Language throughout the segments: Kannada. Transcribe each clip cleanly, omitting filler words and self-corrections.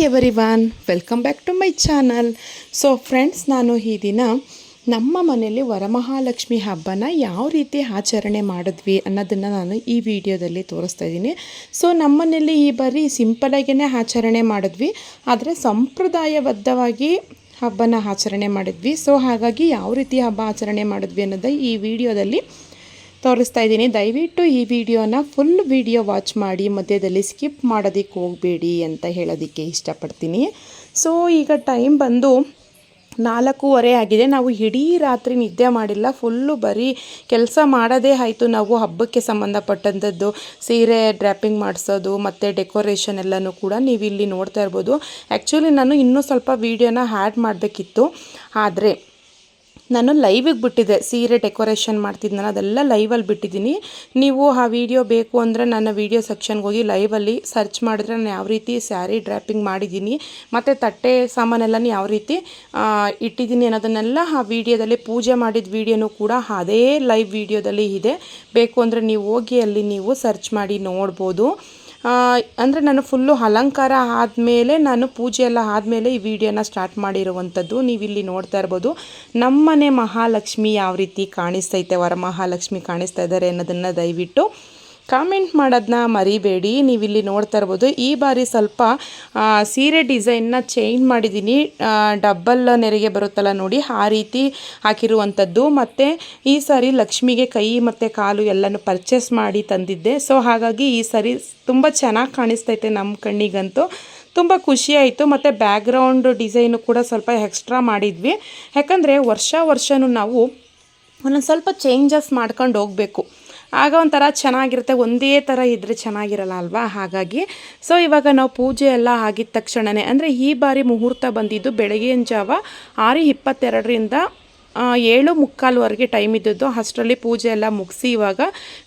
Everyone, welcome back to my channel. So friends, ನಾನು ಈ ದಿನ ನಮ್ಮ ಮನೆಯಲ್ಲಿ ವರಮಹಾಲಕ್ಷ್ಮಿ ಹಬ್ಬನ ಯಾವ ರೀತಿ ಆಚರಣೆ ಮಾಡಿದ್ವಿ ಅನ್ನೋದನ್ನು ನಾನು ಈ ವಿಡಿಯೋದಲ್ಲಿ ತೋರಿಸ್ತಾ ಇದ್ದೀನಿ. ಸೊ ನಮ್ಮ ಮನೆಯಲ್ಲಿ ಈ ಬಾರಿ ಸಿಂಪಲಾಗೇ ಆಚರಣೆ ಮಾಡಿದ್ವಿ, ಆದರೆ ಸಂಪ್ರದಾಯಬದ್ಧವಾಗಿ ಹಬ್ಬನ ಆಚರಣೆ ಮಾಡಿದ್ವಿ. ಸೊ ಹಾಗಾಗಿ ಯಾವ ರೀತಿ ಹಬ್ಬ ಆಚರಣೆ ಮಾಡಿದ್ವಿ ಅನ್ನೋದು ಈ ವಿಡಿಯೋದಲ್ಲಿ ತೋರಿಸ್ತಾ ಇದ್ದೀನಿ. ದಯವಿಟ್ಟು ಈ ವಿಡಿಯೋನ ಫುಲ್ ವಿಡಿಯೋ ವಾಚ್ ಮಾಡಿ, ಮಧ್ಯದಲ್ಲಿ ಸ್ಕಿಪ್ ಮಾಡೋದಕ್ಕೆ ಹೋಗಬೇಡಿ ಅಂತ ಹೇಳೋದಕ್ಕೆ ಇಷ್ಟಪಡ್ತೀನಿ. ಸೊ ಈಗ ಟೈಮ್ ಬಂದು 4:15 ಆಗಿದೆ. ನಾವು ಇಡೀ ರಾತ್ರಿ ನಿದ್ದೆ ಮಾಡಿಲ್ಲ, ಫುಲ್ಲು ಬರೀ ಕೆಲಸ ಮಾಡೋದೇ ಆಯಿತು. ನಾವು ಹಬ್ಬಕ್ಕೆ ಸಂಬಂಧಪಟ್ಟಂಥದ್ದು ಸೀರೆ ಡ್ರ್ಯಾಪಿಂಗ್ ಮಾಡಿಸೋದು ಮತ್ತು ಡೆಕೋರೇಷನ್ ಎಲ್ಲನೂ ಕೂಡ ನೀವು ಇಲ್ಲಿ ನೋಡ್ತಾ ಇರ್ಬೋದು. ಆ್ಯಕ್ಚುಲಿ ನಾನು ಇನ್ನೂ ಸ್ವಲ್ಪ ವೀಡಿಯೋನ ಆ್ಯಡ್ ಮಾಡಬೇಕಿತ್ತು, ಆದರೆ ನಾನು ಲೈವಿಗೆ ಬಿಟ್ಟಿದ್ದೆ. ಸೀರೆ ಡೆಕೋರೇಷನ್ ಮಾಡ್ತಿದ್ನಲ್ಲ, ಅದೆಲ್ಲ ಲೈವಲ್ಲಿ ಬಿಟ್ಟಿದ್ದೀನಿ. ನೀವು ಆ ವಿಡಿಯೋ ಬೇಕು ಅಂದರೆ ನನ್ನ ವಿಡಿಯೋ ಸೆಕ್ಷನ್ಗೆ ಹೋಗಿ ಲೈವಲ್ಲಿ ಸರ್ಚ್ ಮಾಡಿದ್ರೆ ನಾನು ಯಾವ ರೀತಿ ಸ್ಯಾರಿ ಡ್ರ್ಯಾಪಿಂಗ್ ಮಾಡಿದ್ದೀನಿ ಮತ್ತು ತಟ್ಟೆ ಸಾಮಾನೆಲ್ಲನೂ ಯಾವ ರೀತಿ ಇಟ್ಟಿದ್ದೀನಿ ಅನ್ನೋದನ್ನೆಲ್ಲ ಆ ವಿಡಿಯೋದಲ್ಲಿ, ಪೂಜೆ ಮಾಡಿದ ವಿಡಿಯೋನೂ ಕೂಡ ಅದೇ ಲೈವ್ ವಿಡಿಯೋದಲ್ಲಿ ಇದೆ. ಬೇಕು ಅಂದರೆ ನೀವು ಹೋಗಿ ಅಲ್ಲಿ ನೀವು ಸರ್ಚ್ ಮಾಡಿ ನೋಡ್ಬೋದು. ಅಂದರೆ ನಾನು ಫುಲ್ಲು ಅಲಂಕಾರ ಆದಮೇಲೆ, ನಾನು ಪೂಜೆ ಎಲ್ಲ ಆದಮೇಲೆ ಈ ವಿಡಿಯೋನ ಸ್ಟಾರ್ಟ್ ಮಾಡಿರುವಂಥದ್ದು. ನೀವಿಲ್ಲಿ ನೋಡ್ತಾ ಇರ್ಬೋದು ನಮ್ಮನೆ ಮಹಾಲಕ್ಷ್ಮಿ ಯಾವ ರೀತಿ ಕಾಣಿಸ್ತೈತೆ, ವರಮಹಾಲಕ್ಷ್ಮಿ ಕಾಣಿಸ್ತಾ ಇದ್ದಾರೆ ಅನ್ನೋದನ್ನು ದಯವಿಟ್ಟು ಕಾಮೆಂಟ್ ಮಾಡೋದನ್ನ ಮರಿಬೇಡಿ. ನೀವಿಲ್ಲಿ ನೋಡ್ತಾ ಇರ್ಬೋದು ಈ ಬಾರಿ ಸ್ವಲ್ಪ ಸೀರೆ ಡಿಸೈನ್ನ ಚೇಂಜ್ ಮಾಡಿದ್ದೀನಿ. ಡಬ್ಬಲ್ ನೆರಿಗೆ ಬರುತ್ತಲ್ಲ ನೋಡಿ, ಆ ರೀತಿ ಹಾಕಿರುವಂಥದ್ದು. ಮತ್ತು ಈ ಸಾರಿ ಲಕ್ಷ್ಮಿಗೆ ಕೈ ಮತ್ತು ಕಾಲು ಎಲ್ಲನೂ ಪರ್ಚೇಸ್ ಮಾಡಿ ತಂದಿದ್ದೆ. ಸೊ ಹಾಗಾಗಿ ಈ ಸಾರಿ ತುಂಬ ಚೆನ್ನಾಗಿ ಕಾಣಿಸ್ತೈತೆ ನಮ್ಮ ಕಣ್ಣಿಗಂತೂ. ತುಂಬ ಖುಷಿಯಾಯಿತು. ಮತ್ತು ಬ್ಯಾಕ್ಗ್ರೌಂಡ್ ಡಿಸೈನು ಕೂಡ ಸ್ವಲ್ಪ ಎಕ್ಸ್ಟ್ರಾ ಮಾಡಿದ್ವಿ, ಯಾಕಂದರೆ ವರ್ಷವೂ ನಾವು ಒಂದೊಂದು ಸ್ವಲ್ಪ ಚೇಂಜಸ್ ಮಾಡ್ಕೊಂಡು ಹೋಗಬೇಕು, ಆಗ ಒಂಥರ ಚೆನ್ನಾಗಿರುತ್ತೆ. ಒಂದೇ ಥರ ಇದ್ದರೆ ಚೆನ್ನಾಗಿರಲ್ಲ ಅಲ್ವಾ? ಹಾಗಾಗಿ ಸೊ ಇವಾಗ ನಾವು ಪೂಜೆ ಎಲ್ಲ ಆಗಿದ ತಕ್ಷಣವೇ, ಅಂದರೆ ಈ ಬಾರಿ ಮುಹೂರ್ತ ಬಂದಿದ್ದು ಬೆಳಗಿನ ಜಾವ 6:22ರಿಂದ 7:45ವರೆಗೆ ಟೈಮ್ ಇದ್ದದ್ದು. ಅಷ್ಟರಲ್ಲಿ ಪೂಜೆ ಎಲ್ಲ ಮುಗಿಸಿ ಇವಾಗ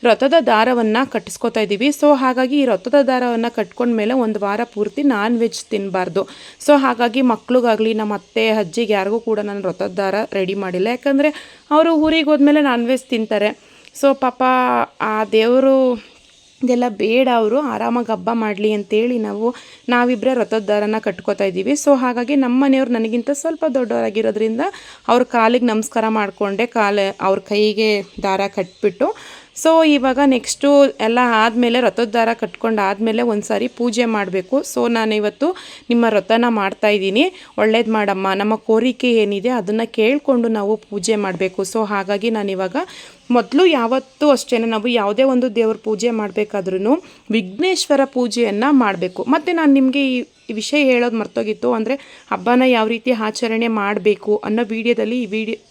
ರಥದ ದಾರವನ್ನು ಕಟ್ಟಿಸ್ಕೊತಾ ಇದ್ದೀವಿ. ಸೊ ಹಾಗಾಗಿ ಈ ರಥದ ದಾರವನ್ನು ಕಟ್ಕೊಂಡ್ಮೇಲೆ ಒಂದು ವಾರ ಪೂರ್ತಿ ನಾನ್ ವೆಜ್ ತಿನ್ನಬಾರ್ದು. ಸೊ ಹಾಗಾಗಿ ಮಕ್ಳಿಗಾಗಲಿ ನಮ್ಮ ಅತ್ತೆ ಅಜ್ಜಿಗೆ ಯಾರಿಗೂ ಕೂಡ ನಾನು ರಥದ ದಾರ ರೆಡಿ ಮಾಡಿಲ್ಲ, ಯಾಕಂದರೆ ಅವರು ಊರಿಗೆ ಹೋದ್ಮೇಲೆ ನಾನ್ ವೆಜ್ ತಿಂತಾರೆ. ಸೊ ಪಾಪ ಆ ದೇವರು ಇದೆಲ್ಲ ಬೇಡ, ಅವರು ಆರಾಮಾಗಿ ಹಬ್ಬ ಮಾಡಲಿ ಅಂತೇಳಿ ನಾವಿಬ್ಬರೇ ರಥದ ದಾರನ ಕಟ್ಕೋತಾ ಇದ್ದೀವಿ. ಸೊ ಹಾಗಾಗಿ ನಮ್ಮ ಮನೆಯವ್ರು ನನಗಿಂತ ಸ್ವಲ್ಪ ದೊಡ್ಡವರಾಗಿರೋದ್ರಿಂದ ಅವ್ರ ಕಾಲಿಗೆ ನಮಸ್ಕಾರ ಮಾಡಿಕೊಂಡೆ, ಅವ್ರ ಕೈಗೆ ದಾರ ಕಟ್ಬಿಟ್ಟು. ಸೊ ಇವಾಗ ನೆಕ್ಸ್ಟು ಎಲ್ಲ ಆದಮೇಲೆ ರಥದ ದಾರ ಕಟ್ಕೊಂಡು ಆದಮೇಲೆ ಒಂದು ಸಾರಿ ಪೂಜೆ ಮಾಡಬೇಕು. ಸೊ ನಾನಿವತ್ತು ನಿಮ್ಮ ವ್ರತನ ಮಾಡ್ತಾಯಿದ್ದೀನಿ. ಒಳ್ಳೇದು ಮಾಡಮ್ಮ, ನಮ್ಮ ಕೋರಿಕೆ ಏನಿದೆ ಅದನ್ನು ಕೇಳಿಕೊಂಡು ನಾವು ಪೂಜೆ ಮಾಡಬೇಕು. ಸೊ ಹಾಗಾಗಿ ನಾನಿವಾಗ ಮೊದಲು ಯಾವತ್ತೂ ಅಷ್ಟೇ, ನಾವು ಯಾವುದೇ ಒಂದು ದೇವ್ರ ಪೂಜೆ ಮಾಡಬೇಕಾದ್ರೂ ವಿಘ್ನೇಶ್ವರ ಪೂಜೆಯನ್ನು ಮಾಡಬೇಕು. ಮತ್ತು ನಾನು ನಿಮಗೆ ಈ ವಿಷಯ ಹೇಳೋದು ಮರ್ತೋಗಿತ್ತು, ಅಂದರೆ ಹಬ್ಬನ ಯಾವ ರೀತಿ ಆಚರಣೆ ಮಾಡಬೇಕು ಅನ್ನೋ ವಿಡಿಯೋದಲ್ಲಿ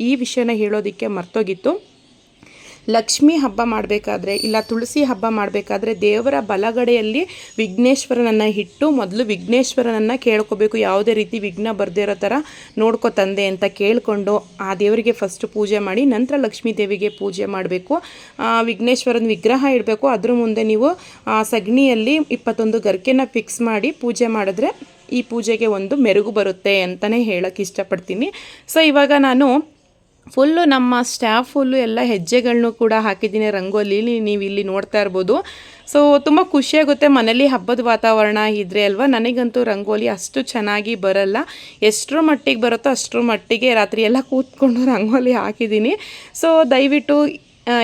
ಈ ವಿಷಯನ ಹೇಳೋದಕ್ಕೆ ಮರ್ತೋಗಿತ್ತು. ಲಕ್ಷ್ಮಿ ಹಬ್ಬ ಮಾಡಬೇಕಾದ್ರೆ ಇಲ್ಲ ತುಳಸಿ ಹಬ್ಬ ಮಾಡಬೇಕಾದ್ರೆ ದೇವರ ಬಲಗಡೆಯಲ್ಲಿ ವಿಘ್ನೇಶ್ವರನನ್ನು ಇಟ್ಟು ಮೊದಲು ವಿಘ್ನೇಶ್ವರನನ್ನು ಕೇಳ್ಕೋಬೇಕು. ಯಾವುದೇ ರೀತಿ ವಿಘ್ನ ಬರದೇ ಇರೋ ಥರ ನೋಡ್ಕೊ ತಂದೆ ಅಂತ ಕೇಳಿಕೊಂಡು ಆ ದೇವರಿಗೆ ಫಸ್ಟ್ ಪೂಜೆ ಮಾಡಿ ನಂತರ ಲಕ್ಷ್ಮೀ ದೇವಿಗೆ ಪೂಜೆ ಮಾಡಬೇಕು. ವಿಘ್ನೇಶ್ವರನ ವಿಗ್ರಹ ಇಡಬೇಕು. ಅದ್ರ ಮುಂದೆ ನೀವು ಸಗಣಿಯಲ್ಲಿ 21 ಗರಿಕೆನ ಫಿಕ್ಸ್ ಮಾಡಿ ಪೂಜೆ ಮಾಡಿದ್ರೆ ಈ ಪೂಜೆಗೆ ಒಂದು ಮೆರುಗು ಬರುತ್ತೆ ಅಂತಲೇ ಹೇಳೋಕ್ಕೆ ಇಷ್ಟಪಡ್ತೀನಿ. ಸೊ ಇವಾಗ ನಾನು ಫುಲ್ಲು ನಮ್ಮ ಸ್ಟಾಫ್ ಫುಲ್ಲು ಎಲ್ಲ ಹೆಜ್ಜೆಗಳನ್ನೂ ಕೂಡ ಹಾಕಿದ್ದೀನಿ ರಂಗೋಲಿ, ನೀವು ಇಲ್ಲಿ ನೋಡ್ತಾ ಇರ್ಬೋದು. ಸೊ ತುಂಬ ಖುಷಿಯಾಗುತ್ತೆ ಮನೇಲಿ ಹಬ್ಬದ ವಾತಾವರಣ ಇದ್ದರೆ ಅಲ್ವಾ. ನನಗಂತೂ ರಂಗೋಲಿ ಅಷ್ಟು ಚೆನ್ನಾಗಿ ಬರಲ್ಲ, ಎಷ್ಟರ ಮಟ್ಟಿಗೆ ಬರುತ್ತೋ ಅಷ್ಟರ ಮಟ್ಟಿಗೆ ರಾತ್ರಿ ಎಲ್ಲ ಕೂತ್ಕೊಂಡು ರಂಗೋಲಿ ಹಾಕಿದ್ದೀನಿ. ಸೊ ದಯವಿಟ್ಟು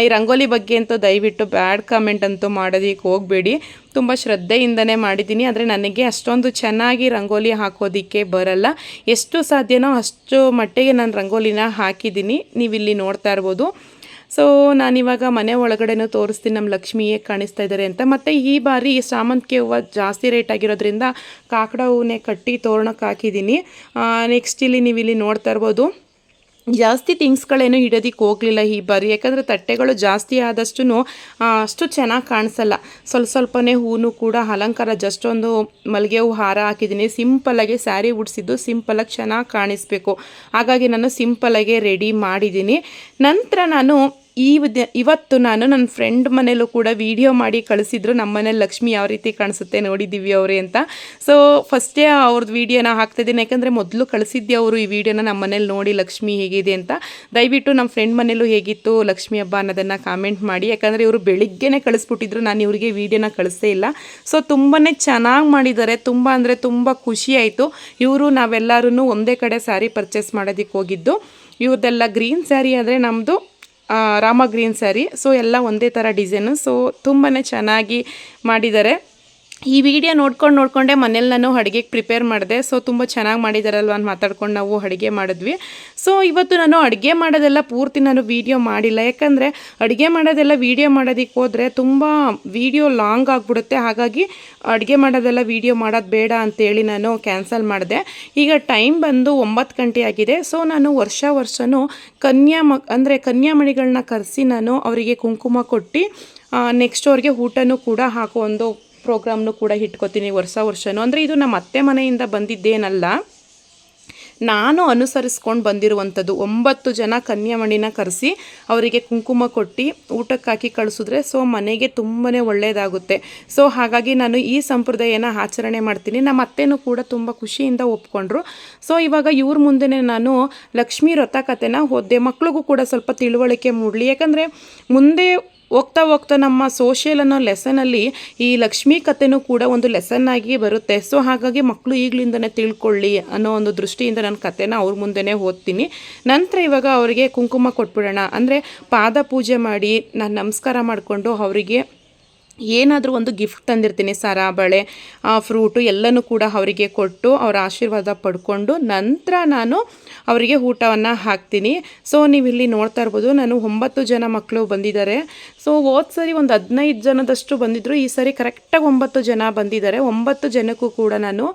ಈ ರಂಗೋಲಿ ಬಗ್ಗೆ ಅಂತೂ ದಯವಿಟ್ಟು ಬ್ಯಾಡ್ ಕಾಮೆಂಟ್ ಅಂತೂ ಮಾಡೋದಕ್ಕೆ ಹೋಗಬೇಡಿ. ತುಂಬ ಶ್ರದ್ಧೆಯಿಂದನೇ ಮಾಡಿದ್ದೀನಿ, ಆದರೆ ನನಗೆ ಅಷ್ಟೊಂದು ಚೆನ್ನಾಗಿ ರಂಗೋಲಿ ಹಾಕೋದಕ್ಕೆ ಬರಲ್ಲ. ಎಷ್ಟು ಸಾಧ್ಯನೋ ಅಷ್ಟು ಮಟ್ಟಿಗೆ ನಾನು ರಂಗೋಲಿನ ಹಾಕಿದ್ದೀನಿ, ನೀವಿಲ್ಲಿ ನೋಡ್ತಾ ಇರ್ಬೋದು. ಸೊ ನಾನಿವಾಗ ಮನೆ ಒಳಗಡೆನೂ ತೋರಿಸ್ತೀನಿ ನಮ್ಮ ಲಕ್ಷ್ಮಿ ಹೇಗೆ ಕಾಣಿಸ್ತಾ ಇದ್ದಾರೆ ಅಂತ. ಮತ್ತು ಈ ಬಾರಿ ಸಾಮಂತಿಗೆ ಹೂವು ಜಾಸ್ತಿ ರೇಟ್ ಆಗಿರೋದ್ರಿಂದ ಕಾಕಡ ಹೂವನ್ನೇ ಕಟ್ಟಿ ತೋರಣಕ್ಕೆ ಹಾಕಿದ್ದೀನಿ. ನೆಕ್ಸ್ಟ್ ನೀವು ಇಲ್ಲಿ ನೋಡ್ತಾ ಇರ್ಬೋದು ಜಾಸ್ತಿ ಥಿಂಗ್ಸ್ಗಳೇನು ಇಡೋದಕ್ಕೆ ಹೋಗಲಿಲ್ಲ ಈ ಬಾರಿ, ಯಾಕಂದರೆ ತಟ್ಟೆಗಳು ಜಾಸ್ತಿ ಆದಷ್ಟು ಅಷ್ಟು ಚೆನ್ನಾಗಿ ಕಾಣಿಸಲ್ಲ. ಸ್ವಲ್ಪನೇ ಹೂವು ಕೂಡ ಅಲಂಕಾರ, ಜಸ್ಟ್ ಒಂದು ಮಲ್ಲಿಗೆ ಹೂ ಹಾರ ಹಾಕಿದ್ದೀನಿ. ಸಿಂಪಲ್ಲಾಗಿ ಸ್ಯಾರಿ ಉಡಿಸಿದ್ದು ಸಿಂಪಲ್ಲಾಗಿ ಚೆನ್ನಾಗಿ ಕಾಣಿಸ್ಬೇಕು, ಹಾಗಾಗಿ ನಾನು ಸಿಂಪಲ್ಲಾಗೆ ರೆಡಿ ಮಾಡಿದ್ದೀನಿ. ನಂತರ ನಾನು ಇವತ್ತು ನಾನು ನನ್ನ ಫ್ರೆಂಡ್ ಮನೇಲೂ ಕೂಡ ವಿಡಿಯೋ ಮಾಡಿ ಕಳಿಸಿದ್ರು, ನಮ್ಮ ಮನೇಲಿ ಲಕ್ಷ್ಮಿ ಯಾವ ರೀತಿ ಕಾಣಿಸುತ್ತೆ ನೋಡಿ ದಿವ್ಯ ಅವರೇ ಅಂತ. ಸೊ ಫಸ್ಟೇ ಅವ್ರದ್ದು ವೀಡಿಯೋನ ಹಾಕ್ತಾಯಿದ್ದೀನಿ, ಯಾಕಂದರೆ ಮೊದಲು ಕಳಿಸಿದ್ದೆ ಅವರು ಈ ವಿಡಿಯೋನ ನಮ್ಮ ಮನೇಲಿ ನೋಡಿ ಲಕ್ಷ್ಮಿ ಹೇಗಿದೆ ಅಂತ. ದಯವಿಟ್ಟು ನಮ್ಮ ಫ್ರೆಂಡ್ ಮನೇಲೂ ಹೇಗಿತ್ತು ಲಕ್ಷ್ಮಿ ಹಬ್ಬ ಅನ್ನೋದನ್ನು ಕಾಮೆಂಟ್ ಮಾಡಿ, ಯಾಕಂದರೆ ಇವರು ಬೆಳಿಗ್ಗೆನೇ ಕಳಿಸ್ಬಿಟ್ಟಿದ್ರು, ನಾನು ಇವರಿಗೆ ವೀಡಿಯೋನ ಕಳಿಸೇ ಇಲ್ಲ. ಸೊ ತುಂಬಾ ಚೆನ್ನಾಗಿ ಮಾಡಿದ್ದಾರೆ, ತುಂಬ ಅಂದರೆ ತುಂಬ ಖುಷಿ ಆಯಿತು. ಇವರು ನಾವೆಲ್ಲರೂ ಒಂದೇ ಕಡೆ ಸ್ಯಾರಿ ಪರ್ಚೇಸ್ ಮಾಡೋದಕ್ಕೆ ಹೋಗಿದ್ದು. ಇವ್ರದ್ದೆಲ್ಲ ಗ್ರೀನ್ ಸ್ಯಾರಿ ಆದರೆ ನಮ್ಮದು ರಾಮ ಗ್ರೀನ್ ಸ್ಯಾರಿ. ಸೊ ಎಲ್ಲ ಒಂದೇ ಥರ ಡಿಸೈನು. ಸೊ ತುಂಬಾ ಚೆನ್ನಾಗಿ ಮಾಡಿದ್ದಾರೆ. ಈ ವಿಡಿಯೋ ನೋಡ್ಕೊಂಡೆ ಮನೇಲಿ ನಾನು ಅಡುಗೆಗೆ ಪ್ರಿಪೇರ್ ಮಾಡಿದೆ. ಸೊ ತುಂಬ ಚೆನ್ನಾಗಿ ಮಾಡಿದಾರಲ್ವ ಅಂತ ಮಾತಾಡ್ಕೊಂಡು ನಾವು ಅಡುಗೆ ಮಾಡಿದ್ವಿ. ಸೊ ಇವತ್ತು ನಾನು ಅಡುಗೆ ಮಾಡೋದೆಲ್ಲ ಪೂರ್ತಿ ನಾನು ವೀಡಿಯೋ ಮಾಡಿಲ್ಲ, ಯಾಕಂದರೆ ಅಡುಗೆ ಮಾಡೋದೆಲ್ಲ ವೀಡಿಯೋ ಮಾಡೋದಕ್ಕೆ ಹೋದರೆ ತುಂಬ ವೀಡಿಯೋ ಲಾಂಗ್ ಆಗಿಬಿಡುತ್ತೆ. ಹಾಗಾಗಿ ಅಡುಗೆ ಮಾಡೋದೆಲ್ಲ ವೀಡಿಯೋ ಮಾಡೋದು ಬೇಡ ಅಂತೇಳಿ ನಾನು ಕ್ಯಾನ್ಸಲ್ ಮಾಡಿದೆ. ಈಗ ಟೈಮ್ ಬಂದು 9 ಗಂಟೆ ಆಗಿದೆ. ಸೊ ನಾನು ವರ್ಷವೂ ಕನ್ಯಾಮಣಿಗಳನ್ನ ಕರೆಸಿ ನಾನು ಅವರಿಗೆ ಕುಂಕುಮ ಕೊಟ್ಟು ನೆಕ್ಸ್ಟ್ ಅವ್ರಿಗೆ ಊಟನೂ ಕೂಡ ಹಾಕೋ ಒಂದು ಪ್ರೋಗ್ರಾಮ್ನು ಕೂಡ ಇಟ್ಕೋತೀನಿ ವರ್ಷವೂ. ಅಂದರೆ ಇದು ನಮ್ಮ ಅತ್ತೆ ಮನೆಯಿಂದ ಬಂದಿದ್ದೇನಲ್ಲ, ನಾನು ಅನುಸರಿಸ್ಕೊಂಡು ಬಂದಿರುವಂಥದ್ದು. 9 ಜನ ಕನ್ಯಾಮಣಿನ ಕರೆಸಿ ಅವರಿಗೆ ಕುಂಕುಮ ಕೊಟ್ಟು ಊಟಕ್ಕೆ ಹಾಕಿ ಕಳಿಸಿದ್ರೆ ಸೊ ಮನೆಗೆ ತುಂಬಾ ಒಳ್ಳೆಯದಾಗುತ್ತೆ. ಸೊ ಹಾಗಾಗಿ ನಾನು ಈ ಸಂಪ್ರದಾಯನ ಆಚರಣೆ ಮಾಡ್ತೀನಿ. ನಮ್ಮ ಅತ್ತೆನೂ ಕೂಡ ತುಂಬ ಖುಷಿಯಿಂದ ಒಪ್ಕೊಂಡ್ರು. ಸೊ ಇವಾಗ ಇವ್ರ ಮುಂದೆನೇ ನಾನು ಲಕ್ಷ್ಮೀ ವ್ರತ ಕಥೆನ ಓದಿದೆ. ಮಕ್ಳಿಗೂ ಕೂಡ ಸ್ವಲ್ಪ ತಿಳುವಳಿಕೆ ಮೂಡಲಿ, ಯಾಕಂದರೆ ಮುಂದೆ ಹೋಗ್ತಾ ನಮ್ಮ ಸೋಷಿಯಲ್ ಅನ್ನೋ ಲೆಸನಲ್ಲಿ ಈ ಲಕ್ಷ್ಮೀ ಕಥೆನೂ ಕೂಡ ಒಂದು ಲೆಸನ್ ಆಗಿ ಬರುತ್ತೆ. ಸೊ ಹಾಗಾಗಿ ಮಕ್ಕಳು ಈಗಲಿಂದನೇ ತಿಳ್ಕೊಳ್ಳಿ ಅನ್ನೋ ಒಂದು ದೃಷ್ಟಿಯಿಂದ ನನ್ನ ಕಥೆನ ಅವ್ರ ಮುಂದೆನೇ ಓದ್ತೀನಿ. ನಂತರ ಇವಾಗ ಅವರಿಗೆ ಕುಂಕುಮ ಕೊಟ್ಬಿಡೋಣ, ಅಂದರೆ ಪಾದ ಪೂಜೆ ಮಾಡಿ ನಾನು ನಮಸ್ಕಾರ ಮಾಡಿಕೊಂಡು ಅವರಿಗೆ ಏನಾದರೂ ಒಂದು ಗಿಫ್ಟ್ ತಂದಿರ್ತೀನಿ, ಸರ, ಬಳೆ, ಫ್ರೂಟು ಎಲ್ಲನೂ ಕೂಡ ಅವರಿಗೆ ಕೊಟ್ಟು ಅವರ ಆಶೀರ್ವಾದ ಪಡ್ಕೊಂಡು ನಂತರ ನಾನು ಅವರಿಗೆ ಊಟವನ್ನು ಹಾಕ್ತೀನಿ. ಸೊ ನೀವು ಇಲ್ಲಿ ನೋಡ್ತಾ ಇರ್ಬೋದು, ನಾನು 9 ಜನ ಮಕ್ಕಳು ಬಂದಿದ್ದಾರೆ. ಸೊ ಹೋದ ಸರಿ ಒಂದು 15 ಜನದಷ್ಟು ಬಂದಿದ್ದರು, ಈ ಸರಿ ಕರೆಕ್ಟಾಗಿ 9 ಜನ ಬಂದಿದ್ದಾರೆ. 9 ಜನಕ್ಕೂ ಕೂಡ ನಾನು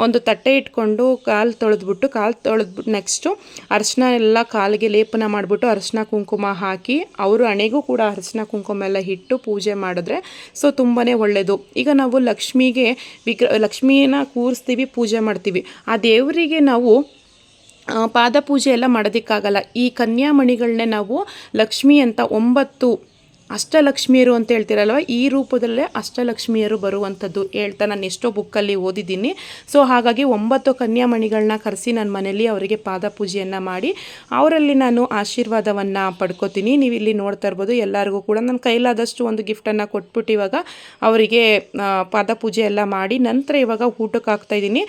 ಒಂದು ತಟ್ಟೆ ಇಟ್ಕೊಂಡು ಕಾಲು ತೊಳೆದ್ಬಿಟ್ಟು ನೆಕ್ಸ್ಟು ಅರಿಶಿನ ಎಲ್ಲ ಕಾಲಿಗೆ ಲೇಪನ ಮಾಡಿಬಿಟ್ಟು ಅರಿಶಿನ ಕುಂಕುಮ ಹಾಕಿ ಅವರು ಹಣೆಗೂ ಕೂಡ ಅರಿಶಿನ ಕುಂಕುಮ ಎಲ್ಲ ಇಟ್ಟು ಪೂಜೆ ಮಾಡಿದ್ರೆ ಸೊ ತುಂಬಾ ಒಳ್ಳೆಯದು. ಈಗ ನಾವು ಲಕ್ಷ್ಮೀನ ಕೂರಿಸ್ತೀವಿ, ಪೂಜೆ ಮಾಡ್ತೀವಿ. ಆ ದೇವರಿಗೆ ನಾವು ಪಾದ ಪೂಜೆ ಎಲ್ಲ ಮಾಡೋದಕ್ಕಾಗಲ್ಲ. ಈ ಕನ್ಯಾಮಣಿಗಳನ್ನೇ ನಾವು ಲಕ್ಷ್ಮಿ ಅಂತ 9 ಅಷ್ಟಲಕ್ಷ್ಮಿಯರು ಅಂತ ಹೇಳ್ತಿರಲ್ವ, ಈ ರೂಪದಲ್ಲೇ ಅಷ್ಟಲಕ್ಷ್ಮಿಯರು ಬರುವಂಥದ್ದು ಹೇಳ್ತಾ ನಾನು ಎಷ್ಟೋ ಬುಕ್ಕಲ್ಲಿ ಓದಿದ್ದೀನಿ. ಸೊ ಹಾಗಾಗಿ 9 ಕನ್ಯಾಮಣಿಗಳನ್ನ ಕರೆಸಿ ನನ್ನ ಮನೇಲಿ ಅವರಿಗೆ ಪಾದ ಪೂಜೆಯನ್ನು ಮಾಡಿ ಅವರಲ್ಲಿ ನಾನು ಆಶೀರ್ವಾದವನ್ನು ಪಡ್ಕೋತೀನಿ. ನೀವು ಇಲ್ಲಿ ನೋಡ್ತಾ ಇರ್ಬೋದು, ಎಲ್ಲರಿಗೂ ಕೂಡ ನನ್ನ ಕೈಲಾದಷ್ಟು ಒಂದು ಗಿಫ್ಟನ್ನು ಕೊಟ್ಬಿಟ್ಟು ಇವಾಗ ಅವರಿಗೆ ಪಾದ ಪೂಜೆ ಎಲ್ಲ ಮಾಡಿ ನಂತರ ಇವಾಗ ಊಟಕ್ಕೆ ಹಾಕ್ತಾಯಿದ್ದೀನಿ.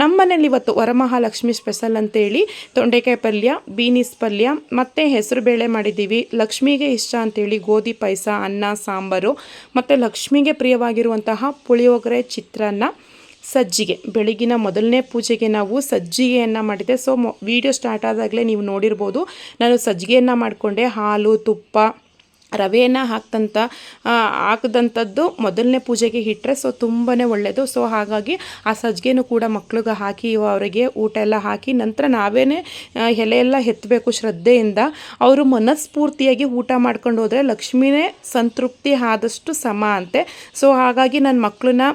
ನಮ್ಮ ಮನೇಲಿ ಇವತ್ತು ವರಮಹಾಲಕ್ಷ್ಮಿ ಸ್ಪೆಷಲ್ ಅಂತೇಳಿ ತೊಂಡೆಕಾಯಿ ಪಲ್ಯ, ಬೀನೀಸ್ ಪಲ್ಯ ಮತ್ತು ಹೆಸರು ಬೇಳೆ ಮಾಡಿದ್ದೀವಿ. ಲಕ್ಷ್ಮಿಗೆ ಇಷ್ಟ ಅಂತೇಳಿ ಗೋಧಿ ಪಾಯಸ, ಅನ್ನ, ಸಾಂಬಾರು ಮತ್ತು ಲಕ್ಷ್ಮಿಗೆ ಪ್ರಿಯವಾಗಿರುವಂತಹ ಪುಳಿಯೋಗರೆ, ಚಿತ್ರಾನ್ನ, ಸಜ್ಜಿಗೆ. ಬೆಳಗಿನ ಮೊದಲನೇ ಪೂಜೆಗೆ ನಾವು ಸಜ್ಜಿಗೆಯನ್ನು ಮಾಡಿದ್ದೆ. ಸೊ ವಿಡಿಯೋ ಸ್ಟಾರ್ಟ್ ಆದಾಗಲೇ ನೀವು ನೋಡಿರ್ಬೋದು, ನಾನು ಸಜ್ಜಿಗೆಯನ್ನು ಮಾಡಿಕೊಂಡೆ. ಹಾಲು, ತುಪ್ಪ, ರವೆಯನ್ನು ಹಾಕಿದಂಥದ್ದು ಮೊದಲನೇ ಪೂಜೆಗೆ ಇಟ್ಟರೆ ಸೊ ತುಂಬಾ ಒಳ್ಳೆಯದು. ಸೊ ಹಾಗಾಗಿ ಆ ಸಜ್ಜಿಗೆನೂ ಕೂಡ ಮಕ್ಳಿಗೆ ಹಾಕಿ ಅವರಿಗೆ ಊಟ ಎಲ್ಲ ಹಾಕಿ ನಂತರ ನಾವೇ ಎಲೆ ಎಲ್ಲ ಎತ್ತಬೇಕು ಶ್ರದ್ಧೆಯಿಂದ. ಅವರು ಮನಸ್ಫೂರ್ತಿಯಾಗಿ ಊಟ ಮಾಡ್ಕೊಂಡು ಹೋದರೆ ಲಕ್ಷ್ಮಿನೇ ಸಂತೃಪ್ತಿ ಆದಷ್ಟು ಸಮ ಅಂತೆ. ಸೊ ಹಾಗಾಗಿ ನನ್ನ ಮಕ್ಕಳನ್ನ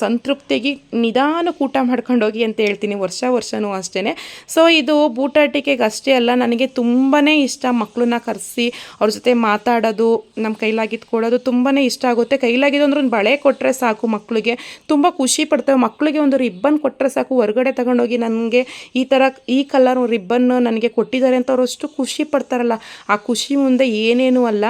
ಸಂತೃಪ್ತಿಯಾಗಿ ನಿಧಾನಕ್ಕೆ ಊಟ ಮಾಡ್ಕೊಂಡು ಹೋಗಿ ಅಂತ ಹೇಳ್ತೀನಿ ವರ್ಷವೂ ಅಷ್ಟೇ. ಸೊ ಇದು ಬೂಟಾಟಿಕೆಗೆ ಅಷ್ಟೇ ಅಲ್ಲ, ನನಗೆ ತುಂಬಾ ಇಷ್ಟ ಮಕ್ಕಳನ್ನ ಕರೆಸಿ ಅವ್ರ ಜೊತೆ ಮಾತಾಡೋದು, ನಮ್ಮ ಕೈಲಾಗಿದ್ದು ಕೊಡೋದು ತುಂಬಾ ಇಷ್ಟ ಆಗುತ್ತೆ. ಕೈಲಾಗಿದ್ದು ಅಂದ್ರೆ ಒಂದು ಬಳೆ ಕೊಟ್ಟರೆ ಸಾಕು, ಮಕ್ಕಳಿಗೆ ತುಂಬ ಖುಷಿ ಪಡ್ತವೆ. ಮಕ್ಕಳಿಗೆ ಒಂದು ರಿಬ್ಬನ್ ಕೊಟ್ಟರೆ ಸಾಕು, ಹೊರಗಡೆ ತಗೊಂಡೋಗಿ ನನಗೆ ಈ ಕಲರ್ ರಿಬ್ಬನ್ ನನಗೆ ಕೊಟ್ಟಿದ್ದಾರೆ ಅಂತ ಅವ್ರು ಅಷ್ಟು ಖುಷಿ ಪಡ್ತಾರಲ್ಲ, ಆ ಖುಷಿ ಮುಂದೆ ಏನೇನೂ ಅಲ್ಲ.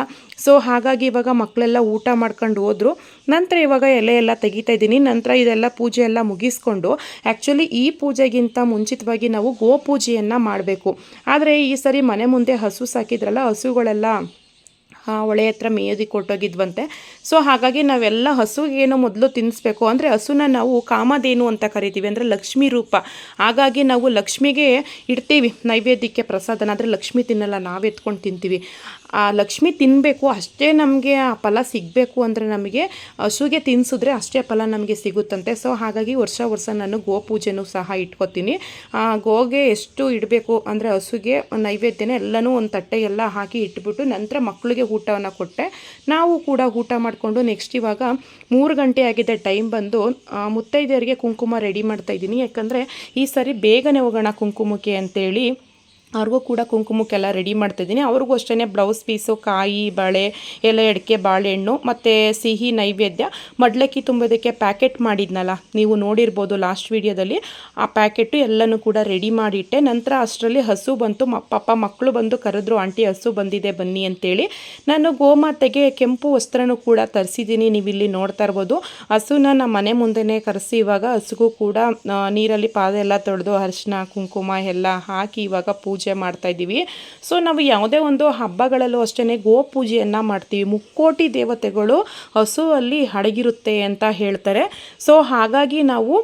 ಸೊ ಹಾಗಾಗಿ ಇವಾಗ ಮಕ್ಕಳೆಲ್ಲ ಊಟ ಮಾಡ್ಕೊಂಡು ಹೋದರು. ನಂತರ ಇವಾಗ ಎಲೆ ಎಲ್ಲ ತೆಗಿತಾ ಇದ್ದೀನಿ. ನಂತರ ಇದೆಲ್ಲ ಪೂಜೆ ಎಲ್ಲ ಮುಗಿಸ್ಕೊಂಡು, ಆ್ಯಕ್ಚುಲಿ ಈ ಪೂಜೆಗಿಂತ ಮುಂಚಿತವಾಗಿ ನಾವು ಗೋಪೂಜೆಯನ್ನು ಮಾಡಬೇಕು. ಆದರೆ ಈ ಸರಿ ಮನೆ ಮುಂದೆ ಹಸು ಸಾಕಿದ್ರಲ್ಲ, ಹಸುಗಳೆಲ್ಲ ಹೊಳೆ ಹತ್ರ ಮೇಯೋದಕ್ಕೆ ಕೊಟ್ಟೋಗಿದ್ವಂತೆ. ಸೊ ಹಾಗಾಗಿ ನಾವೆಲ್ಲ ಹಸುಗೇನೋ ಮೊದಲು ತಿನ್ನಿಸ್ಬೇಕು. ಅಂದರೆ ಹಸುನ ನಾವು ಕಾಮಧೇನು ಅಂತ ಕರಿತೀವಿ, ಅಂದರೆ ಲಕ್ಷ್ಮೀ ರೂಪ. ಹಾಗಾಗಿ ನಾವು ಲಕ್ಷ್ಮಿಗೆ ಇಡ್ತೀವಿ ನೈವೇದ್ಯಕ್ಕೆ ಪ್ರಸಾದನ. ಆದರೆ ಲಕ್ಷ್ಮಿ ತಿನ್ನಲ್ಲ, ನಾವು ಎತ್ಕೊಂಡು ತಿಂತೀವಿ. ಆ ಲಕ್ಷ್ಮಿ ತಿನ್ನಬೇಕು, ಅಷ್ಟೇ ನಮಗೆ ಆ ಫಲ ಸಿಗಬೇಕು. ಅಂದರೆ ನಮಗೆ ಹಸುಗೆ ತಿನ್ನಿಸಿದ್ರೆ ಅಷ್ಟೇ ಫಲ ನಮಗೆ ಸಿಗುತ್ತಂತೆ. ಸೊ ಹಾಗಾಗಿ ವರ್ಷ ನಾನು ಗೋಪೂಜೆನೂ ಸಹ ಇಟ್ಕೊತೀನಿ. ಗೋಗೆ ಎಷ್ಟು ಇಡಬೇಕು ಅಂದರೆ ಹಸುಗೆ ನೈವೇದ್ಯನ ಎಲ್ಲನೂ ಒಂದು ತಟ್ಟೆ ಎಲ್ಲ ಹಾಕಿ ಇಟ್ಬಿಟ್ಟು ನಂತರ ಮಕ್ಕಳಿಗೆ ಊಟವನ್ನು ಕೊಟ್ಟೆ. ನಾವು ಕೂಡ ಊಟ ಮಾಡಿಕೊಂಡು ನೆಕ್ಸ್ಟ್ ಇವಾಗ 3 ಗಂಟೆ ಆಗಿದೆ ಟೈಮ್ ಬಂದು. ಮುತ್ತೈದೆಯರಿಗೆ ಕುಂಕುಮ ರೆಡಿ ಮಾಡ್ತಾಯಿದ್ದೀನಿ, ಯಾಕಂದರೆ ಈ ಸರಿ ಬೇಗನೆ ಹೋಗೋಣ ಕುಂಕುಮಕ್ಕೆ ಅಂತೇಳಿ ಅವ್ರಿಗೂ ಕೂಡ ಕುಂಕುಮಕ್ಕೆಲ್ಲ ರೆಡಿ ಮಾಡ್ತಾಯಿದ್ದೀನಿ. ಅವ್ರಿಗೂ ಅಷ್ಟೇ ಬ್ಲೌಸ್ ಪೀಸು, ಕಾಯಿ, ಬಳೆ, ಎಲೆ ಅಡಿಕೆ, ಬಾಳೆಹಣ್ಣು ಮತ್ತು ಸಿಹಿ ನೈವೇದ್ಯ, ಮಡ್ಲಕ್ಕಿ ತುಂಬೋದಕ್ಕೆ ಪ್ಯಾಕೆಟ್ ಮಾಡಿದ್ನಲ್ಲ, ನೀವು ನೋಡಿರ್ಬೋದು ಲಾಸ್ಟ್ ವೀಡಿಯೋದಲ್ಲಿ. ಆ ಪ್ಯಾಕೆಟು ಎಲ್ಲನೂ ಕೂಡ ರೆಡಿ ಮಾಡಿಟ್ಟೆ. ನಂತರ ಅಷ್ಟರಲ್ಲಿ ಹಸು ಬಂತು. ಪಾಪ ಮಕ್ಕಳು ಬಂದು ಕರೆದ್ರು, ಆಂಟಿ ಹಸು ಬಂದಿದೆ ಬನ್ನಿ ಅಂತೇಳಿ. ನಾನು ಗೋಮಾತೆಗೆ ಕೆಂಪು ವಸ್ತ್ರನೂ ಕೂಡ ತರಿಸಿದ್ದೀನಿ. ನೀವಿಲ್ಲಿ ನೋಡ್ತಾ ಇರ್ಬೋದು. ಹಸುನ ನಮ್ಮ ಮನೆ ಮುಂದೆನೇ ಕರೆಸಿ ಇವಾಗ ಹಸುಗೂ ಕೂಡ ನೀರಲ್ಲಿ ಪಾದ ಎಲ್ಲ ತೊಳೆದು ಅರಿಶಿನ ಕುಂಕುಮ ಎಲ್ಲ ಹಾಕಿ ಇವಾಗ ಪೂಜೆ ಮಾಡ್ತಾ ಇದ್ದೀವಿ. ಸೊ ನಾವು ಯಾವುದೇ ಒಂದು ಹಬ್ಬಗಳಲ್ಲೂ ಅಷ್ಟೇ ಗೋ ಪೂಜೆಯನ್ನು ಮಾಡ್ತೀವಿ. ಮುಕ್ಕೋಟಿ ದೇವತೆಗಳು ಹಸುವಲ್ಲಿ ಅಡಗಿರುತ್ತೆ ಅಂತ ಹೇಳ್ತಾರೆ. ಸೊ ಹಾಗಾಗಿ ನಾವು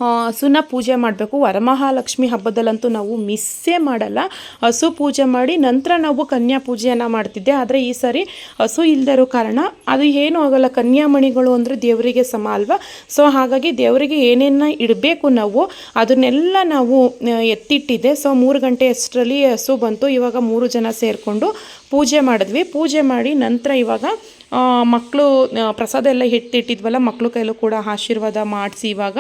ಹಸುನ ಪೂಜೆ ಮಾಡಬೇಕು. ವರಮಹಾಲಕ್ಷ್ಮಿ ಹಬ್ಬದಲ್ಲಂತೂ ನಾವು ಮಿಸ್ಸೇ ಮಾಡಲ್ಲ. ಹಸು ಪೂಜೆ ಮಾಡಿ ನಂತರ ನಾವು ಕನ್ಯಾ ಪೂಜೆಯನ್ನು ಮಾಡ್ತಿದ್ದೆ. ಆದರೆ ಈ ಸಾರಿ ಹಸು ಇಲ್ಲದಿರೋ ಕಾರಣ ಅದು ಏನೂ ಆಗೋಲ್ಲ. ಕನ್ಯಾಮಣಿಗಳು ಅಂದರೆ ದೇವರಿಗೆ ಸಮ ಅಲ್ವಾ. ಸೊ ಹಾಗಾಗಿ ದೇವರಿಗೆ ಏನೇನು ಇಡಬೇಕು ನಾವು ಅದನ್ನೆಲ್ಲ ನಾವು ಎತ್ತಿಟ್ಟಿದ್ದೆ. ಸೊ 3 ಗಂಟೆ ಅಷ್ಟರಲ್ಲಿ ಹಸು ಬಂತು. ಇವಾಗ 3 ಜನ ಸೇರಿಕೊಂಡು ಪೂಜೆ ಮಾಡಿದ್ವಿ. ಪೂಜೆ ಮಾಡಿ ನಂತರ ಇವಾಗ ಮಕ್ಕಳು ಪ್ರಸಾದ ಎಲ್ಲ ಇಟ್ಟಿದ್ವಲ್ಲ, ಮಕ್ಕಳು ಕೈಲೂ ಕೂಡ ಆಶೀರ್ವಾದ ಮಾಡಿಸಿ ಇವಾಗ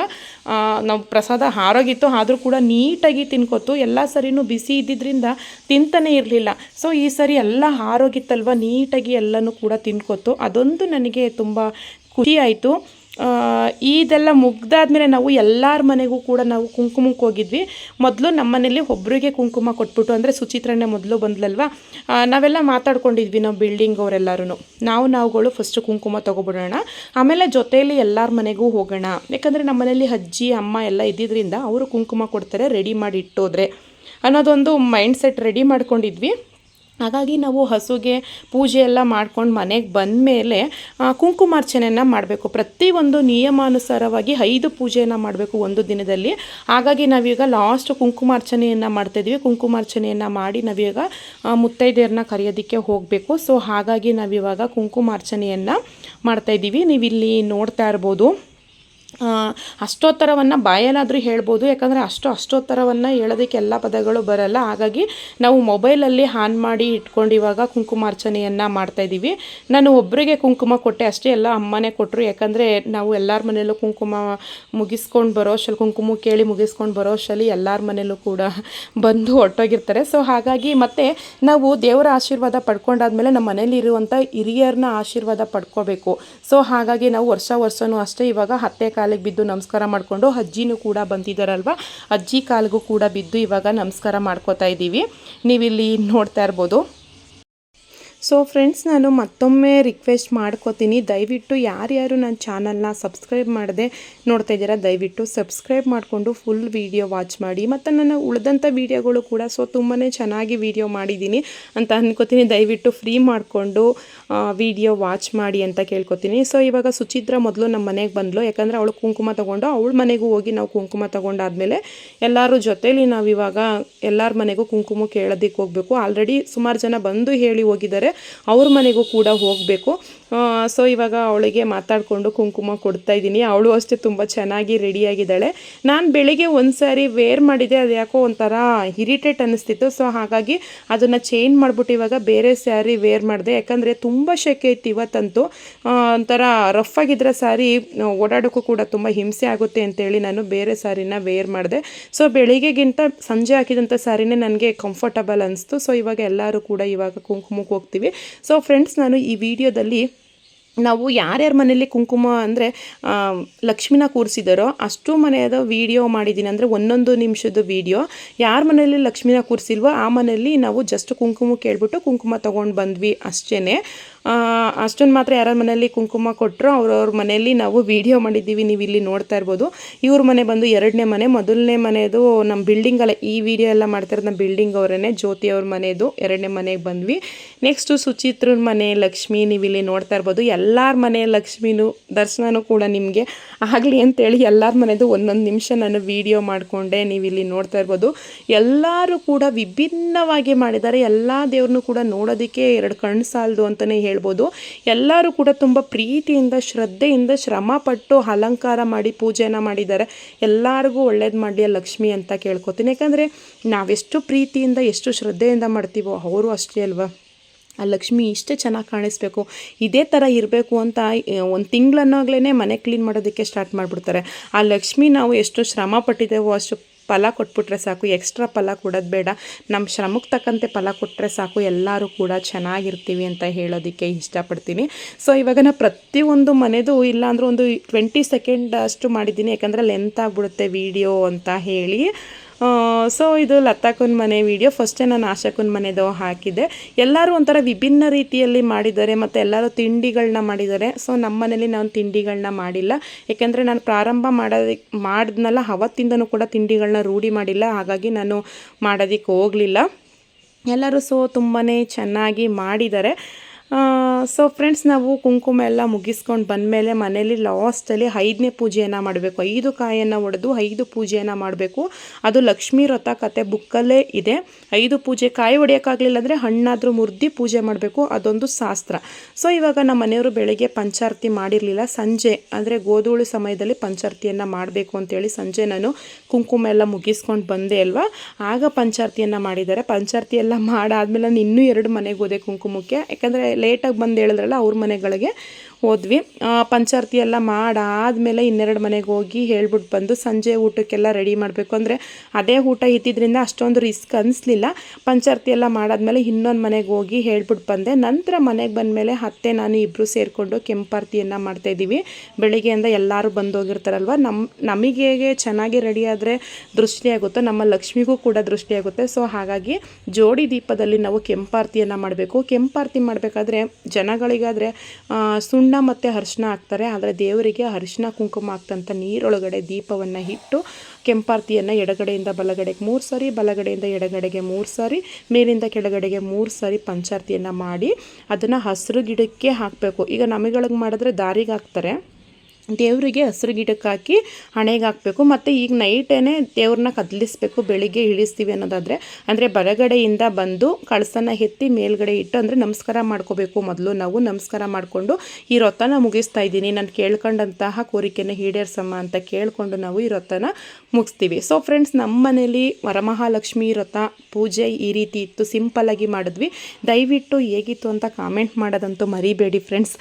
ನಾವು ಪ್ರಸಾದ ಆರೋಗಿತ್ತು. ಆದರೂ ಕೂಡ ನೀಟಾಗಿ ತಿನ್ಕೋತು. ಎಲ್ಲ ಸರಿನೂ ಬಿಸಿ ಇದ್ದಿದ್ದರಿಂದ ತಿಂತಾನೆ ಇರಲಿಲ್ಲ. ಸೊ ಈ ಸರಿ ಎಲ್ಲ ಆರೋಗಿತ್ತಲ್ವ, ನೀಟಾಗಿ ಎಲ್ಲನೂ ಕೂಡ ತಿನ್ಕೋತು. ಅದೊಂದು ನನಗೆ ತುಂಬ ಖುಷಿ ಆಯಿತು. ಇದೆಲ್ಲ ಮುಗ್ದಾದ್ಮೇಲೆ ನಾವು ಎಲ್ಲರ ಮನೆಗೂ ಕೂಡ ನಾವು ಕುಂಕುಮಕ್ಕೆ ಹೋಗಿದ್ವಿ. ಮೊದಲು ನಮ್ಮ ಮನೇಲಿ ಒಬ್ಬರಿಗೆ ಕುಂಕುಮ ಕೊಟ್ಬಿಟ್ಟು, ಅಂದರೆ ಸುಚಿತ್ರನೇ ಮೊದಲು ಬಂದ್ಲಲ್ವ, ನಾವೆಲ್ಲ ಮಾತಾಡ್ಕೊಂಡಿದ್ವಿ, ನಾವು ಬಿಲ್ಡಿಂಗ್ ಅವರೆಲ್ಲರೂ ನಾವುಗಳು ಫಸ್ಟು ಕುಂಕುಮ ತೊಗೊಬಿಡೋಣ, ಆಮೇಲೆ ಜೊತೆಯಲ್ಲಿ ಎಲ್ಲರ ಮನೆಗೂ ಹೋಗೋಣ. ಯಾಕಂದರೆ ನಮ್ಮ ಮನೇಲಿ ಅಜ್ಜಿ ಅಮ್ಮ ಎಲ್ಲ ಇದ್ದಿದ್ದರಿಂದ ಅವರು ಕುಂಕುಮ ಕೊಡ್ತಾರೆ ರೆಡಿ ಮಾಡಿ ಇಟ್ಟೋದ್ರೆ ಅನ್ನೋದೊಂದು ಮೈಂಡ್ ಸೆಟ್ ರೆಡಿ ಮಾಡ್ಕೊಂಡಿದ್ವಿ. ಹಾಗಾಗಿ ನಾವು ಹಸುಗೆ ಪೂಜೆ ಎಲ್ಲ ಮಾಡ್ಕೊಂಡು ಮನೆಗೆ ಬಂದ ಮೇಲೆ ಕುಂಕುಮಾರ್ಚನೆಯನ್ನು ಮಾಡಬೇಕು. ಪ್ರತಿಯೊಂದು ನಿಯಮಾನುಸಾರವಾಗಿ 5 ಪೂಜೆಯನ್ನು ಮಾಡಬೇಕು ಒಂದು ದಿನದಲ್ಲಿ. ಹಾಗಾಗಿ ನಾವೀಗ ಲಾಸ್ಟ್ ಕುಂಕುಮಾರ್ಚನೆಯನ್ನು ಮಾಡ್ತಾಯಿದ್ವಿ. ಕುಂಕುಮಾರ್ಚನೆಯನ್ನು ಮಾಡಿ ನಾವೀಗ ಮುತ್ತೈದೆಯರನ್ನ ಕರೆಯೋದಕ್ಕೆ ಹೋಗಬೇಕು. ಸೊ ಹಾಗಾಗಿ ನಾವಿವಾಗ ಕುಂಕುಮಾರ್ಚನೆಯನ್ನು ಮಾಡ್ತಾಯಿದ್ದೀವಿ. ನೀವಿಲ್ಲಿ ನೋಡ್ತಾ ಇರ್ಬೋದು. ಅಷ್ಟೋತ್ತರವನ್ನು ಬಾಯಲ್ಲಾದರೂ ಹೇಳ್ಬೋದು. ಯಾಕಂದರೆ ಅಷ್ಟೋತ್ತರವನ್ನು ಹೇಳೋದಕ್ಕೆ ಎಲ್ಲ ಪದಗಳು ಬರಲ್ಲ. ಹಾಗಾಗಿ ನಾವು ಮೊಬೈಲಲ್ಲಿ ಆನ್ ಮಾಡಿ ಇಟ್ಕೊಂಡು ಇವಾಗ ಕುಂಕುಮಾರ್ಚನೆಯನ್ನು ಮಾಡ್ತಾಯಿದ್ದೀವಿ. ನಾನು ಒಬ್ಬರಿಗೆ ಕುಂಕುಮ ಕೊಟ್ಟೆ ಅಷ್ಟೇ, ಎಲ್ಲ ಅಮ್ಮನೇ ಕೊಟ್ಟರು. ಯಾಕಂದರೆ ನಾವು ಎಲ್ಲರ ಮನೆಯಲ್ಲೂ ಕುಂಕುಮ ಮುಗಿಸ್ಕೊಂಡು ಬರೋ ಅಷ್ಟಲ್ಲಿ, ಕುಂಕುಮ ಕೇಳಿ ಮುಗಿಸ್ಕೊಂಡು ಬರೋ ಅಷ್ಟರಲ್ಲಿ ಎಲ್ಲರ ಮನೆಯಲ್ಲೂ ಕೂಡ ಬಂದು ಹೊರಟೋಗಿರ್ತಾರೆ. ಸೊ ಹಾಗಾಗಿ ಮತ್ತೆ ನಾವು ದೇವರ ಆಶೀರ್ವಾದ ಪಡ್ಕೊಂಡಾದ್ಮೇಲೆ ನಮ್ಮ ಮನೇಲಿ ಇರುವಂಥ ಹಿರಿಯರನ್ನ ಆಶೀರ್ವಾದ ಪಡ್ಕೋಬೇಕು. ಸೊ ಹಾಗಾಗಿ ನಾವು ವರ್ಷವೂ ಅಷ್ಟೇ ಇವಾಗ ಹತ್ತೆ ಕಾಲಿಗೆ ಬಿದ್ದು ನಮಸ್ಕಾರ ಮಾಡಿಕೊಂಡು, ಅಜ್ಜಿನೂ ಕೂಡ ಬಂದಿದ್ದಾರಲ್ವ, ಅಜ್ಜಿ ಕಾಲಿಗೂ ಕೂಡ ಬಿದ್ದು ಇವಾಗ ನಮಸ್ಕಾರ ಮಾಡ್ಕೋತಾ ಇದ್ದೀವಿ. ನೀವಿಲ್ಲಿ ನೋಡ್ತಾ ಇರ್ಬೋದು. ಸೊ ಫ್ರೆಂಡ್ಸ್, ನಾನು ಮತ್ತೊಮ್ಮೆ ರಿಕ್ವೆಸ್ಟ್ ಮಾಡ್ಕೋತೀನಿ, ದಯವಿಟ್ಟು ಯಾರ್ಯಾರು ನನ್ನ ಚಾನಲ್ನ ಸಬ್ಸ್ಕ್ರೈಬ್ ಮಾಡದೆ ನೋಡ್ತಾ ಇದ್ದೀರಾ, ದಯವಿಟ್ಟು ಸಬ್ಸ್ಕ್ರೈಬ್ ಮಾಡಿಕೊಂಡು ಫುಲ್ ವೀಡಿಯೋ ವಾಚ್ ಮಾಡಿ. ಮತ್ತು ನನ್ನ ಉಳಿದಂಥ ವೀಡಿಯೋಗಳು ಕೂಡ ತುಂಬಾ ಚೆನ್ನಾಗಿ ವೀಡಿಯೋ ಮಾಡಿದ್ದೀನಿ ಅಂತ ಅಂದ್ಕೋತೀನಿ. ದಯವಿಟ್ಟು ಫ್ರೀ ಮಾಡಿಕೊಂಡು ವೀಡಿಯೋ ವಾಚ್ ಮಾಡಿ ಅಂತ ಕೇಳ್ಕೊತೀನಿ. ಸೊ ಇವಾಗ ಸುಚಿತ್ರ ಮೊದಲು ನಮ್ಮ ಮನೆಗೆ ಬಂದಳು. ಯಾಕಂದರೆ ಅವಳು ಕುಂಕುಮ ತೊಗೊಂಡು ಅವಳ ಮನೆಗೂ ಹೋಗಿ ನಾವು ಕುಂಕುಮ ತೊಗೊಂಡಾದ್ಮೇಲೆ ಎಲ್ಲರೂ ಜೊತೇಲಿ ನಾವಿವಾಗ ಎಲ್ಲರ ಮನೆಗೂ ಕುಂಕುಮ ಕೇಳೋದಕ್ಕೆ ಹೋಗಬೇಕು. ಆಲ್ರೆಡಿ ಸುಮಾರು ಜನ ಬಂದು ಹೇಳಿ ಹೋಗಿದ್ದಾರೆ, ಅವ್ರ ಮನೆಗೂ ಕೂಡ ಹೋಗಬೇಕು. ಸೊ ಇವಾಗ ಅವಳಿಗೆ ಮಾತಾಡಿಕೊಂಡು ಕುಂಕುಮ ಕೊಡ್ತಾಯಿದ್ದೀನಿ. ಅವಳು ಅಷ್ಟೇ ತುಂಬ ಚೆನ್ನಾಗಿ ರೆಡಿಯಾಗಿದ್ದಾಳೆ. ನಾನು ಬೆಳಿಗ್ಗೆ ಒಂದು ಸಾರಿ ವೇರ್ ಮಾಡಿದೆ, ಅದು ಯಾಕೋ ಒಂಥರ ಇರಿಟೇಟ್ ಅನ್ನಿಸ್ತಿತ್ತು. ಸೊ ಹಾಗಾಗಿ ಅದನ್ನು ಚೇಂಜ್ ಮಾಡಿಬಿಟ್ಟು ಇವಾಗ ಬೇರೆ ಸ್ಯಾರಿ ವೇರ್ ಮಾಡಿದೆ. ಯಾಕಂದರೆ ತುಂಬ ಶೆಕೆ ಇತ್ತು ಇವತ್ತಂತೂ. ಒಂಥರ ರಫ್ ಆಗಿದ್ರೆ ಸ್ಯಾರಿ ಓಡಾಡೋಕ್ಕೂ ಕೂಡ ತುಂಬ ಹಿಂಸೆ ಆಗುತ್ತೆ ಅಂತೇಳಿ ನಾನು ಬೇರೆ ಸ್ಯಾರಿನ ವೇರ್ ಮಾಡಿದೆ. ಸೊ ಬೆಳಿಗ್ಗೆಗಿಂತ ಸಂಜೆ ಹಾಕಿದಂಥ ಸ್ಯಾರಿನೇ ನನಗೆ ಕಂಫರ್ಟಬಲ್ ಅನಿಸ್ತು. ಸೊ ಇವಾಗ ಎಲ್ಲರೂ ಕೂಡ ಇವಾಗ ಕುಂಕುಮಕ್ಕೆ ಹೋಗ್ತೀವಿ. ಸೊ ಫ್ರೆಂಡ್ಸ್, ನಾನು ಈ ವಿಡಿಯೋದಲ್ಲಿ ನಾವು ಯಾರ್ಯಾರ ಮನೇಲಿ ಕುಂಕುಮ ಅಂದರೆ ಲಕ್ಷ್ಮಿನ ಕೂರಿಸಿದಾರೋ ಅಷ್ಟು ಮನೆಯದ ವೀಡಿಯೋ ಮಾಡಿದ್ದೀನಿ. ಅಂದರೆ 1 ನಿಮಿಷದ ವೀಡಿಯೋ. ಯಾರ ಮನೆಯಲ್ಲಿ ಲಕ್ಷ್ಮಿನ ಕೂರಿಸಿಲ್ವೋ ಆ ಮನೆಯಲ್ಲಿ ನಾವು ಜಸ್ಟ್ ಕುಂಕುಮ ಕೇಳ್ಬಿಟ್ಟು ಕುಂಕುಮ ತೊಗೊಂಡು ಬಂದ್ವಿ ಅಷ್ಟೇ. ಅಷ್ಟೊಂದು ಮಾತ್ರ ಯಾರ ಮನೆಯಲ್ಲಿ ಕುಂಕುಮ ಕೊಟ್ಟರು ಅವ್ರವ್ರ ಮನೆಯಲ್ಲಿ ನಾವು ವೀಡಿಯೋ ಮಾಡಿದ್ದೀವಿ. ನೀವು ಇಲ್ಲಿ ನೋಡ್ತಾ ಇರ್ಬೋದು. ಇವ್ರ ಮನೆ ಬಂದು 2ನೇ ಮನೆ. ಮೊದಲನೇ ಮನೆಯದು ನಮ್ಮ ಬಿಲ್ಡಿಂಗಲ್ಲ, ಈ ವಿಡಿಯೋ ಎಲ್ಲ ಮಾಡ್ತಾಯಿರೋದು ನಮ್ಮ ಬಿಲ್ಡಿಂಗ್ ಅವರೇ, ಜ್ಯೋತಿ ಅವ್ರ ಮನೆಯದು 2ನೇ ಮನೆಗೆ ಬಂದ್ವಿ. ನೆಕ್ಸ್ಟು ಸುಚಿತ್ರನ ಮನೆ ಲಕ್ಷ್ಮಿ, ನೀವು ಇಲ್ಲಿ ನೋಡ್ತಾ ಇರ್ಬೋದು. ಎಲ್ಲರ ಮನೆ ಲಕ್ಷ್ಮಿನೂ ದರ್ಶನನೂ ಕೂಡ ನಿಮಗೆ ಆಗಲಿ ಅಂತೇಳಿ ಎಲ್ಲರ ಮನೆಯದು 1 ನಿಮಿಷ ನಾನು ವೀಡಿಯೋ ಮಾಡಿಕೊಂಡೆ. ನೀವು ಇಲ್ಲಿ ನೋಡ್ತಾ ಇರ್ಬೋದು. ಎಲ್ಲರೂ ಕೂಡ ವಿಭಿನ್ನವಾಗಿ ಮಾಡಿದ್ದಾರೆ. ಎಲ್ಲ ದೇವ್ರನ್ನೂ ಕೂಡ ನೋಡೋದಕ್ಕೆ 2 ಕಣ್ಣು ಸಾಲದು ಅಂತಲೇ ಹೇಳ್ಬೋದು. ಎಲ್ಲರೂ ಕೂಡ ತುಂಬ ಪ್ರೀತಿಯಿಂದ ಶ್ರದ್ಧೆಯಿಂದ ಶ್ರಮಪಟ್ಟು ಅಲಂಕಾರ ಮಾಡಿ ಪೂಜೆನ ಮಾಡಿದ್ದಾರೆ. ಎಲ್ಲರಿಗೂ ಒಳ್ಳೇದು ಮಾಡಲಿ ಲಕ್ಷ್ಮಿ ಅಂತ ಕೇಳ್ಕೊತೀನಿ. ಯಾಕಂದರೆ ನಾವೆಷ್ಟು ಪ್ರೀತಿಯಿಂದ ಎಷ್ಟು ಶ್ರದ್ಧೆಯಿಂದ ಮಾಡ್ತೀವೋ ಅವರು ಅಷ್ಟೇ ಅಲ್ವಾ. ಆ ಲಕ್ಷ್ಮಿ ಇಷ್ಟೇ ಚೆನ್ನಾಗಿ ಕಾಣಿಸ್ಬೇಕು, ಇದೇ ಥರ ಇರಬೇಕು ಅಂತ 1 ತಿಂಗಳನ್ನಾಗಲೇ ಮನೆ ಕ್ಲೀನ್ ಮಾಡೋದಕ್ಕೆ ಸ್ಟಾರ್ಟ್ ಮಾಡಿಬಿಡ್ತಾರೆ. ಆ ಲಕ್ಷ್ಮಿ ನಾವು ಎಷ್ಟು ಶ್ರಮ ಪಟ್ಟಿದ್ದೇವೋ ಅಷ್ಟು ಫಲ ಕೊಟ್ಬಿಟ್ರೆ ಸಾಕು, ಎಕ್ಸ್ಟ್ರಾ ಫಲ ಕೊಡೋದು ಬೇಡ, ನಮ್ಮ ಶ್ರಮಕ್ಕೆ ತಕ್ಕಂತೆ ಫಲ ಕೊಟ್ಟರೆ ಸಾಕು, ಎಲ್ಲರೂ ಕೂಡ ಚೆನ್ನಾಗಿರ್ತೀವಿ ಅಂತ ಹೇಳೋದಕ್ಕೆ ಇಷ್ಟಪಡ್ತೀನಿ. ಸೊ ಇವಾಗ ನಾನು ಪ್ರತಿಯೊಂದು ಮನೆದು ಇಲ್ಲಾಂದ್ರೆ ಒಂದು 20 ಸೆಕೆಂಡ್ ಅಷ್ಟು ಮಾಡಿದ್ದೀನಿ, ಯಾಕಂದರೆ ಲೆಂತ್ ಆಗಿಬಿಡುತ್ತೆ ವಿಡಿಯೋ ಅಂತ ಹೇಳಿ. ಸೊ ಇದು ಲತಾಕನ ಮನೆ ವಿಡಿಯೋ. ಫಸ್ಟೇ ನಾನು ಆಶಾಕನ ಮನೆದು ಹಾಕಿದ್ದೆ. ಎಲ್ಲರೂ ಒಂಥರ ವಿಭಿನ್ನ ರೀತಿಯಲ್ಲಿ ಮಾಡಿದ್ದಾರೆ ಮತ್ತು ಎಲ್ಲರೂ ತಿಂಡಿಗಳನ್ನ ಮಾಡಿದ್ದಾರೆ. ಸೊ ನಮ್ಮ ಮನೇಲಿ ನಾನು ತಿಂಡಿಗಳನ್ನ ಮಾಡಿಲ್ಲ, ಯಾಕೆಂದರೆ ನಾನು ಪ್ರಾರಂಭ ಮಾಡಿದ್ನಲ್ಲ ಅವತ್ತಿಂದನೂ ಕೂಡ ತಿಂಡಿಗಳನ್ನ ರೂಢಿ ಮಾಡಿಲ್ಲ, ಹಾಗಾಗಿ ನಾನು ಮಾಡೋದಕ್ಕೆ ಹೋಗಲಿಲ್ಲ. ಎಲ್ಲರೂ ತುಂಬಾ ಚೆನ್ನಾಗಿ ಮಾಡಿದ್ದಾರೆ. ಸೊ ಫ್ರೆಂಡ್ಸ್, ನಾವು ಕುಂಕುಮ ಎಲ್ಲ ಮುಗಿಸ್ಕೊಂಡು ಬಂದಮೇಲೆ ಮನೇಲಿ ಲಾಸ್ಟಲ್ಲಿ 5ನೇ ಪೂಜೆಯನ್ನು ಮಾಡಬೇಕು. 5 ಕಾಯನ್ನು ಒಡೆದು 5 ಪೂಜೆಯನ್ನು ಮಾಡಬೇಕು. ಅದು ಲಕ್ಷ್ಮೀ ವ್ರತ ಕತೆ ಬುಕ್ಕಲ್ಲೇ ಇದೆ. 5 ಪೂಜೆ, ಕಾಯಿ ಹೊಡೆಯೋಕ್ಕಾಗಲಿಲ್ಲ ಅಂದರೆ ಹಣ್ಣಾದರೂ ಮುರ್ದಿ ಪೂಜೆ ಮಾಡಬೇಕು, ಅದೊಂದು ಶಾಸ್ತ್ರ. ಸೊ ಇವಾಗ ನಮ್ಮ ಮನೆಯವರು ಬೆಳಗ್ಗೆ ಪಂಚಾರತಿ ಮಾಡಿರಲಿಲ್ಲ, ಸಂಜೆ ಅಂದರೆ ಗೋಧೂಳಿ ಸಮಯದಲ್ಲಿ ಪಂಚಾರತಿಯನ್ನು ಮಾಡಬೇಕು ಅಂತೇಳಿ ಸಂಜೆ ನಾನು ಕುಂಕುಮ ಎಲ್ಲ ಮುಗಿಸ್ಕೊಂಡು ಬಂದೆ ಅಲ್ವಾ, ಆಗ ಪಂಚಾರತಿಯನ್ನು ಮಾಡಿದ್ದಾರೆ. ಪಂಚಾರತಿ ಎಲ್ಲ ಮಾಡಾದ್ಮೇಲೆ ನಾನು ಇನ್ನೂ 2 ಮನೆಗೆ ಹೋದೆ ಕುಂಕುಮಕ್ಕೆ, ಯಾಕಂದರೆ ಲೇಟಾಗಿ ಬಂದು ಹೇಳಿದ್ರಲ್ಲ ಅವ್ರ ಮನೆಗಳಿಗೆ ಹೋದ್ವಿ. ಪಂಚಾರತಿ ಎಲ್ಲ ಮಾಡಾದಮೇಲೆ 2 ಮನೆಗೆ ಹೋಗಿ ಹೇಳ್ಬಿಟ್ಟು ಬಂದು ಸಂಜೆ ಊಟಕ್ಕೆಲ್ಲ ರೆಡಿ ಮಾಡಬೇಕು. ಅಂದರೆ ಅದೇ ಊಟ ಇದ್ದಿದ್ದರಿಂದ ಅಷ್ಟೊಂದು ರಿಸ್ಕ್ ಅನಿಸ್ಲಿಲ್ಲ. ಪಂಚಾರತಿ ಎಲ್ಲ ಮಾಡಾದ್ಮೇಲೆ ಇನ್ನೊಂದು ಮನೆಗೆ ಹೋಗಿ ಹೇಳ್ಬಿಟ್ಟು ಬಂದೆ. ನಂತರ ಮನೆಗೆ ಬಂದಮೇಲೆ ಅತ್ತೆ ನಾನು ಇಬ್ಬರು ಸೇರಿಕೊಂಡು ಕೆಂಪಾರತಿಯನ್ನು ಮಾಡ್ತಾಯಿದ್ದೀವಿ. ಬೆಳಿಗ್ಗೆಯಿಂದ ಎಲ್ಲರೂ ಬಂದೋಗಿರ್ತಾರಲ್ವ, ನಮಗೆ ಚೆನ್ನಾಗಿ ರೆಡಿ ಆದರೆ ದೃಷ್ಟಿಯಾಗುತ್ತೋ, ನಮ್ಮ ಲಕ್ಷ್ಮಿಗೂ ಕೂಡ ದೃಷ್ಟಿಯಾಗುತ್ತೆ. ಸೊ ಹಾಗಾಗಿ ಜೋಡಿ ದೀಪದಲ್ಲಿ ನಾವು ಕೆಂಪಾರತಿಯನ್ನು ಮಾಡಬೇಕು. ಕೆಂಪಾರತಿ ಮಾಡಬೇಕಾದ್ರೆ ಜನಗಳಿಗಾದರೆ ಸುಣ್ಣ ಮತ್ತು ಅರಿಶಿನ ಹಾಕ್ತಾರೆ, ಆದರೆ ದೇವರಿಗೆ ಅರಿಶಿನ ಕುಂಕುಮ ಹಾಕ್ತಂಥ ನೀರೊಳಗಡೆ ದೀಪವನ್ನು ಇಟ್ಟು ಕೆಂಪಾರತಿಯನ್ನು ಎಡಗಡೆಯಿಂದ ಬಲಗಡೆಗೆ 3 ಸಾರಿ, ಬಲಗಡೆಯಿಂದ ಎಡಗಡೆಗೆ 3 ಸಾರಿ, ಮೇಲಿಂದ ಕೆಳಗಡೆಗೆ 3 ಸಾರಿ ಪಂಚಾರತಿಯನ್ನು ಮಾಡಿ ಅದನ್ನು ಹಸಿರು ಗಿಡಕ್ಕೆ ಹಾಕಬೇಕು. ಈಗ ನಮಗಳಿಗೆ ಮಾಡಿದ್ರೆ ದಾರಿಗೆ ಹಾಕ್ತಾರೆ, ದೇವರಿಗೆ ಹಸಿರು ಗಿಡಕ್ಕೆ ಹಾಕಿ ಹಣೆಗೆ ಹಾಕಬೇಕು. ಮತ್ತು ಈಗ ನೈಟೇ ದೇವ್ರನ್ನ ಕದಲಿಸ್ಬೇಕು, ಬೆಳಿಗ್ಗೆ ಇಳಿಸ್ತೀವಿ ಅನ್ನೋದಾದರೆ. ಅಂದರೆ ಬಲಗಡೆಯಿಂದ ಬಂದು ಕಳಸನ ಎತ್ತಿ ಮೇಲ್ಗಡೆ ಇಟ್ಟು, ಅಂದರೆ ನಮಸ್ಕಾರ ಮಾಡ್ಕೋಬೇಕು. ಮೊದಲು ನಾವು ನಮಸ್ಕಾರ ಮಾಡಿಕೊಂಡು ಈ ವ್ರತನ ಮುಗಿಸ್ತಾ ಇದ್ದೀನಿ, ನಾನು ಕೇಳ್ಕೊಂಡಂತಹ ಕೋರಿಕೆನ ಈಡೇರಿಸಮ್ಮ ಅಂತ ಕೇಳಿಕೊಂಡು ನಾವು ಈ ವ್ರತನ ಮುಗಿಸ್ತೀವಿ. ಸೊ ಫ್ರೆಂಡ್ಸ್, ನಮ್ಮ ಮನೇಲಿ ವರಮಹಾಲಕ್ಷ್ಮಿ ವ್ರತ ಪೂಜೆ ಈ ರೀತಿ ಇತ್ತು, ಸಿಂಪಲ್ಲಾಗಿ ಮಾಡಿದ್ವಿ. ದಯವಿಟ್ಟು ಹೇಗಿತ್ತು ಅಂತ ಕಾಮೆಂಟ್ ಮಾಡೋದಂತೂ ಮರಿಬೇಡಿ ಫ್ರೆಂಡ್ಸ್.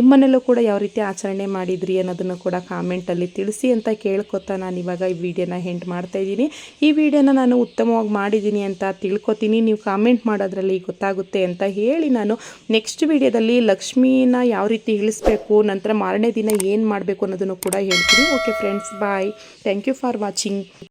ನಿಮ್ಮನೆಯಲ್ಲೂ ಕೂಡ ಯಾವ ರೀತಿ ಆಚರಣೆ ಮಾಡಿದ್ರಿ ಅನ್ನೋದನ್ನು ಕೂಡ ಕಾಮೆಂಟಲ್ಲಿ ತಿಳಿಸಿ ಅಂತ ಕೇಳ್ಕೊತಾ ನಾನು ಇವಾಗ ಈ ವಿಡಿಯೋನ ಎಂಡ್ ಮಾಡ್ತಾಯಿದ್ದೀನಿ. ಈ ವಿಡಿಯೋನ ನಾನು ಉತ್ತಮವಾಗಿ ಮಾಡಿದ್ದೀನಿ ಅಂತ ತಿಳ್ಕೊತೀನಿ, ನೀವು ಕಾಮೆಂಟ್ ಮಾಡೋದ್ರಲ್ಲಿ ಗೊತ್ತಾಗುತ್ತೆ ಅಂತ ಹೇಳಿ ನಾನು ನೆಕ್ಸ್ಟ್ ವಿಡಿಯೋದಲ್ಲಿ ಲಕ್ಷ್ಮೀನ ಯಾವ ರೀತಿ ಇಳಿಸ್ಬೇಕು, ನಂತರ ಮಾರನೇ ದಿನ ಏನು ಮಾಡಬೇಕು ಅನ್ನೋದನ್ನು ಕೂಡ ಹೇಳ್ತೀನಿ. Okay friends, bye. Thank you for watching.